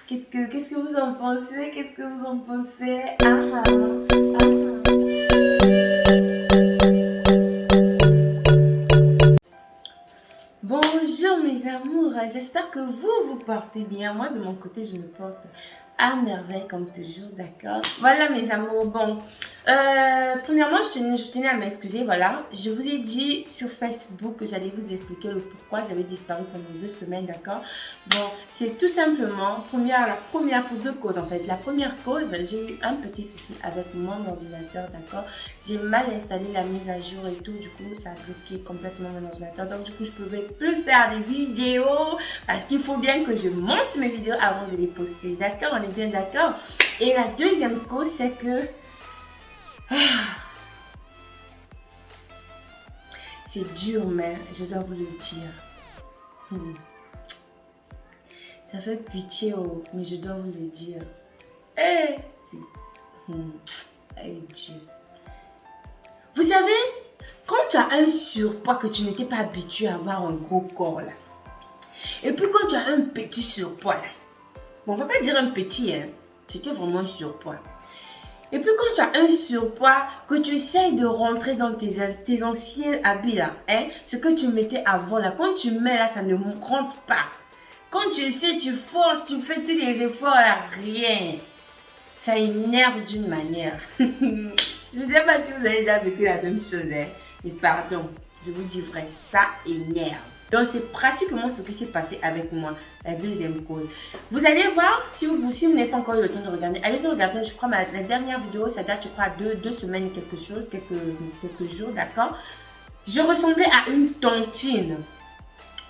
Qu'est-ce que vous en pensez? Qu'est-ce que vous en pensez? Ah. Bonjour mes amours, j'espère que vous portez bien. Moi de mon côté je me porte à merveille comme toujours, d'accord. Voilà mes amours, bon, premièrement je tenais à m'excuser, voilà. Je vous ai dit sur Facebook que j'allais vous expliquer le pourquoi j'avais disparu pendant 2 semaines, d'accord. Bon, c'est tout simplement, la première pour deux causes en fait. La première cause, j'ai eu un petit souci avec mon ordinateur, d'accord. J'ai mal installé la mise à jour et tout, du coup ça a bloqué complètement mon ordinateur. Donc du coup je pouvais plus faire des vidéos parce qu'il faut bien que je monte mes vidéos avant de les poster, d'accord, on est bien d'accord. Et la deuxième cause c'est que c'est dur mais je dois vous le dire. Ça fait pitié, oh, mais je dois vous le dire. Eh, Dieu. Vous savez, quand tu as un surpoids que tu n'étais pas habitué à avoir un gros corps là, et puis quand tu as un petit surpoids là, bon, on ne va pas dire un petit, hein, c'était vraiment un surpoids. Et puis quand tu as un surpoids, que tu essayes de rentrer dans tes anciens habits là, hein, ce que tu mettais avant là, quand tu mets là, ça ne rentre pas. Quand tu sais, tu forces, tu fais tous les efforts là, rien. Ça énerve d'une manière. Je ne sais pas si vous avez déjà vécu la même chose, hein. Mais pardon, je vous dis vrai, ça énerve. Donc c'est pratiquement ce qui s'est passé avec moi, la deuxième cause. Vous allez voir, si vous n'avez pas encore eu le temps de regarder, allez-y regarder, je crois la dernière vidéo, ça date je crois 2 semaines, quelques jours, d'accord. Je ressemblais à une tontine.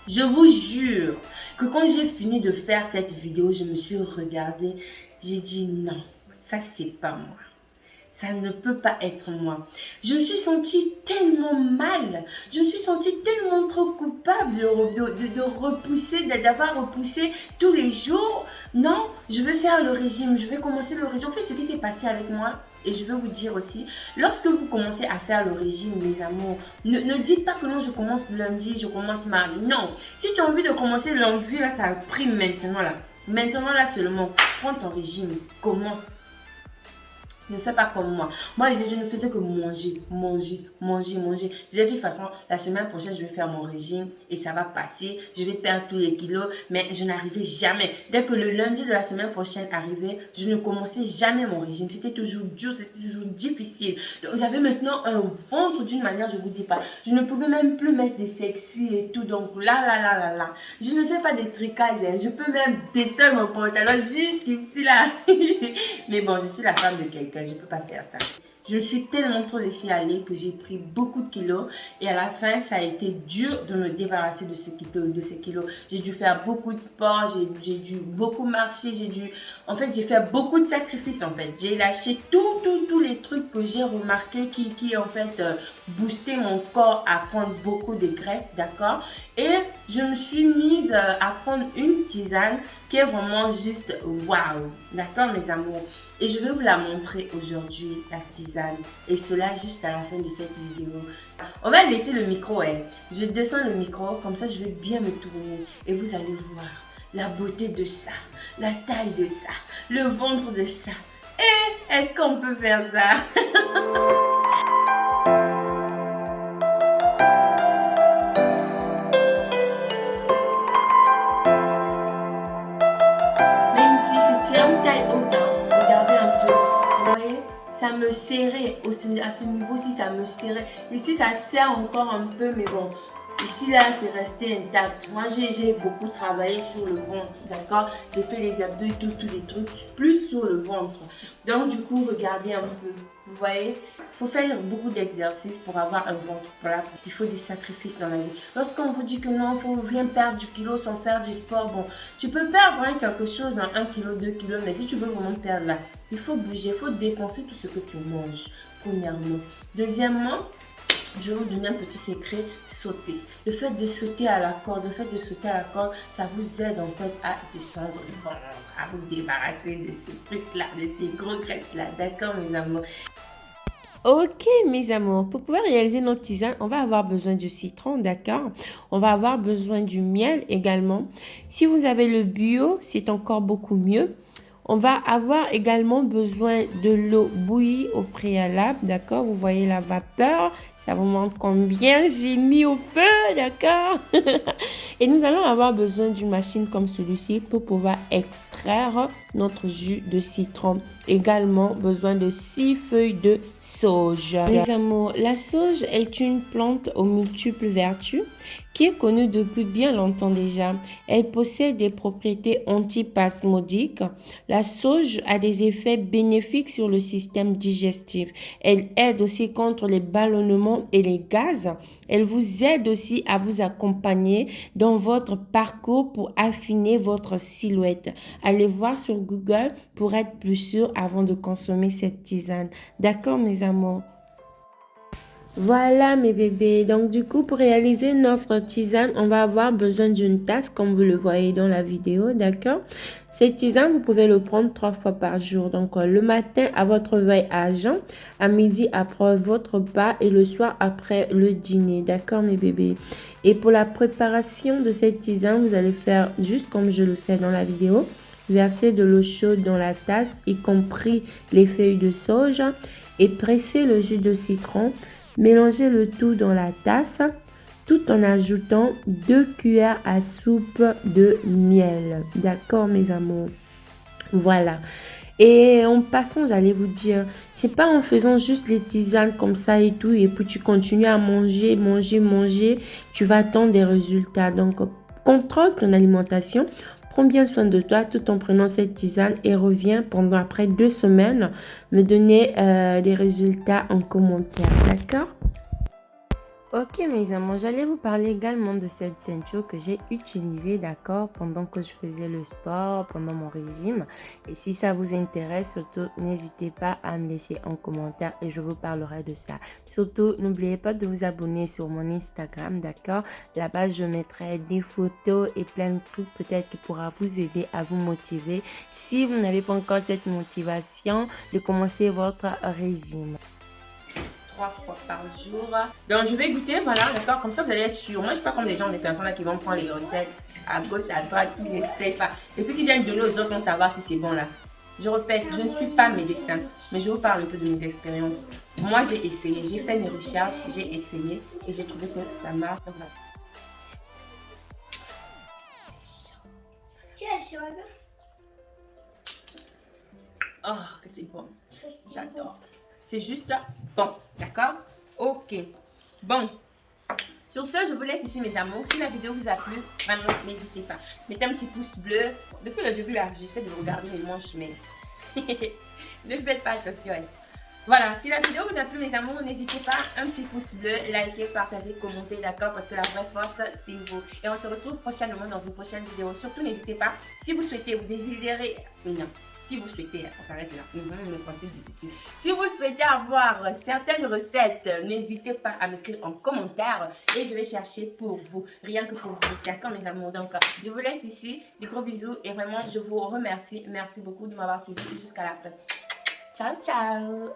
Je vous jure que quand j'ai fini de faire cette vidéo, je me suis regardée, j'ai dit non, ça c'est pas moi. Ça ne peut pas être moi. Je me suis sentie tellement mal. Je me suis sentie tellement trop coupable de repousser, d'avoir repoussé tous les jours. Non, je vais faire le régime. Je vais commencer le régime. En fait, ce qui s'est passé avec moi, et je vais vous dire aussi, lorsque vous commencez à faire le régime, mes amours, ne dites pas que non, je commence lundi, je commence mardi. Non, si tu as envie de commencer lundi, là, tu as pris maintenant, là. Maintenant, là seulement, prends ton régime, commence. Ne fais pas comme moi. Moi, je ne faisais que manger. Je disais de toute façon, la semaine prochaine, je vais faire mon régime et ça va passer. Je vais perdre tous les kilos, mais je n'arrivais jamais. Dès que le lundi de la semaine prochaine arrivait, je ne commençais jamais mon régime. C'était toujours dur, c'était toujours difficile. Donc, j'avais maintenant un ventre d'une manière, je ne vous dis pas. Je ne pouvais même plus mettre des sexy et tout. Donc là. Je ne fais pas des tricages. Hein. Je peux même descendre mon pantalon jusqu'ici là. Mais bon, je suis la femme de quelqu'un. Je ne peux pas faire ça. Je me suis tellement trop laissée aller que j'ai pris beaucoup de kilos et à la fin, ça a été dur de me débarrasser de ces kilos. J'ai dû faire beaucoup de sport, j'ai dû beaucoup marcher, en fait, j'ai fait beaucoup de sacrifices en fait. J'ai lâché tous les trucs que j'ai remarqué qui en fait boostaient mon corps à prendre beaucoup de graisse, d'accord? Et je me suis mise à prendre une tisane qui est vraiment juste waouh, d'accord mes amours? Et je vais vous la montrer aujourd'hui, la tisane. Et cela juste à la fin de cette vidéo. On va laisser le micro, hein. Je descends le micro, comme ça je vais bien me tourner. Et vous allez voir la beauté de ça, la taille de ça, le ventre de ça. Et est-ce qu'on peut faire ça? Même si c'était une taille haute, hein. Regardez un peu. Vous voyez? Ça me serrait, à ce niveau-ci, ça me serrait. Ici, ça serre encore un peu, mais bon. Ici, là, c'est resté intact. Moi, j'ai beaucoup travaillé sur le ventre, d'accord? J'ai fait les abdos et tous les trucs, plus sur le ventre. Donc, du coup, regardez un peu. Vous voyez? Il faut faire beaucoup d'exercices pour avoir un ventre plat. Il faut des sacrifices dans la vie. Lorsqu'on vous dit que non, il faut bien perdre du kilo sans faire du sport, bon, tu peux perdre hein, quelque chose en 1 kg, 2 kg, mais si tu veux vraiment perdre là, il faut bouger, il faut dépenser tout ce que tu manges, premièrement. Deuxièmement, je vais vous donner un petit secret, sauter. Le fait de sauter à la corde, ça vous aide en fait à descendre le ventre, à vous débarrasser de ces trucs-là, de ces gros graisses-là. D'accord mes amours? Ok, mes amours, pour pouvoir réaliser notre tisane, on va avoir besoin du citron, d'accord? On va avoir besoin du miel également. Si vous avez le bio, c'est encore beaucoup mieux. On va avoir également besoin de l'eau bouillie au préalable, d'accord? Vous voyez la vapeur, ça vous montre combien j'ai mis au feu, d'accord? Et nous allons avoir besoin d'une machine comme celui-ci pour pouvoir extraire notre jus de citron. Également besoin de 6 feuilles de sauge. Mes amours, la sauge est une plante aux multiples vertus qui est connue depuis bien longtemps déjà. Elle possède des propriétés antispasmodiques. La sauge a des effets bénéfiques sur le système digestif. Elle aide aussi contre les ballonnements et les gaz. Elle vous aide aussi à vous accompagner dans votre parcours pour affiner votre silhouette. Allez voir sur Google pour être plus sûr avant de consommer cette tisane. D'accord, mes amours? Voilà mes bébés, donc du coup pour réaliser notre tisane, on va avoir besoin d'une tasse comme vous le voyez dans la vidéo, d'accord? Cette tisane, vous pouvez le prendre 3 fois par jour, donc le matin à votre réveil à jeun, à midi après votre repas et le soir après le dîner, d'accord mes bébés? Et pour la préparation de cette tisane, vous allez faire juste comme je le fais dans la vidéo. Versez de l'eau chaude dans la tasse, y compris les feuilles de sauge, et pressez le jus de citron. Mélangez le tout dans la tasse tout en ajoutant 2 cuillères à soupe de miel. D'accord, mes amours? Voilà. Et en passant, j'allais vous dire, c'est pas en faisant juste les tisanes comme ça et tout, et puis tu continues à manger, tu vas attendre des résultats. Donc, contrôle ton alimentation. Prends bien soin de toi tout en prenant cette tisane et reviens pendant après 2 semaines me donner les résultats en commentaire. D'accord? Ok mes amours, j'allais vous parler également de cette ceinture que j'ai utilisée, d'accord, pendant que je faisais le sport, pendant mon régime. Et si ça vous intéresse, surtout, n'hésitez pas à me laisser en commentaire et je vous parlerai de ça. Surtout, n'oubliez pas de vous abonner sur mon Instagram, d'accord. Là-bas, je mettrai des photos et plein de trucs peut-être qui pourra vous aider à vous motiver si vous n'avez pas encore cette motivation de commencer votre régime. 3 fois par jour. Donc, je vais goûter, voilà, d'accord. Comme ça, vous allez être sûr. Moi, je ne suis pas comme les gens, les personnes là qui vont prendre les recettes à gauche, à droite, qui ne savent pas. Et puis, qui viennent donner aux autres, on savoir si c'est bon là. Je répète, je ne suis pas médecin, mais je vous parle un peu de mes expériences. Moi, j'ai essayé, j'ai fait mes recherches, j'ai essayé et j'ai trouvé que ça marche. Oh, que c'est bon. J'adore. C'est juste bon, d'accord? Ok. Bon. Sur ce, je vous laisse ici, mes amours. Si la vidéo vous a plu, vraiment, n'hésitez pas. Mettez un petit pouce bleu. Depuis le début, là, j'essaie de regarder mes manches, mais ne faites pas attention. Voilà, si la vidéo vous a plu, mes amours, n'hésitez pas, un petit pouce bleu, likez, partagez, commentez, d'accord? Parce que la vraie force, c'est vous. Et on se retrouve prochainement dans une prochaine vidéo. Surtout, n'hésitez pas, si vous souhaitez, vous désirez... Non. Si vous souhaitez, on s'arrête là, le principe difficile. Si vous souhaitez avoir certaines recettes, n'hésitez pas à m'écrire en commentaire et je vais chercher pour vous, rien que pour vous, d'accord mes amours. Donc, je vous laisse ici, des gros bisous et vraiment, je vous remercie. Merci beaucoup de m'avoir suivi jusqu'à la fin. Ciao, ciao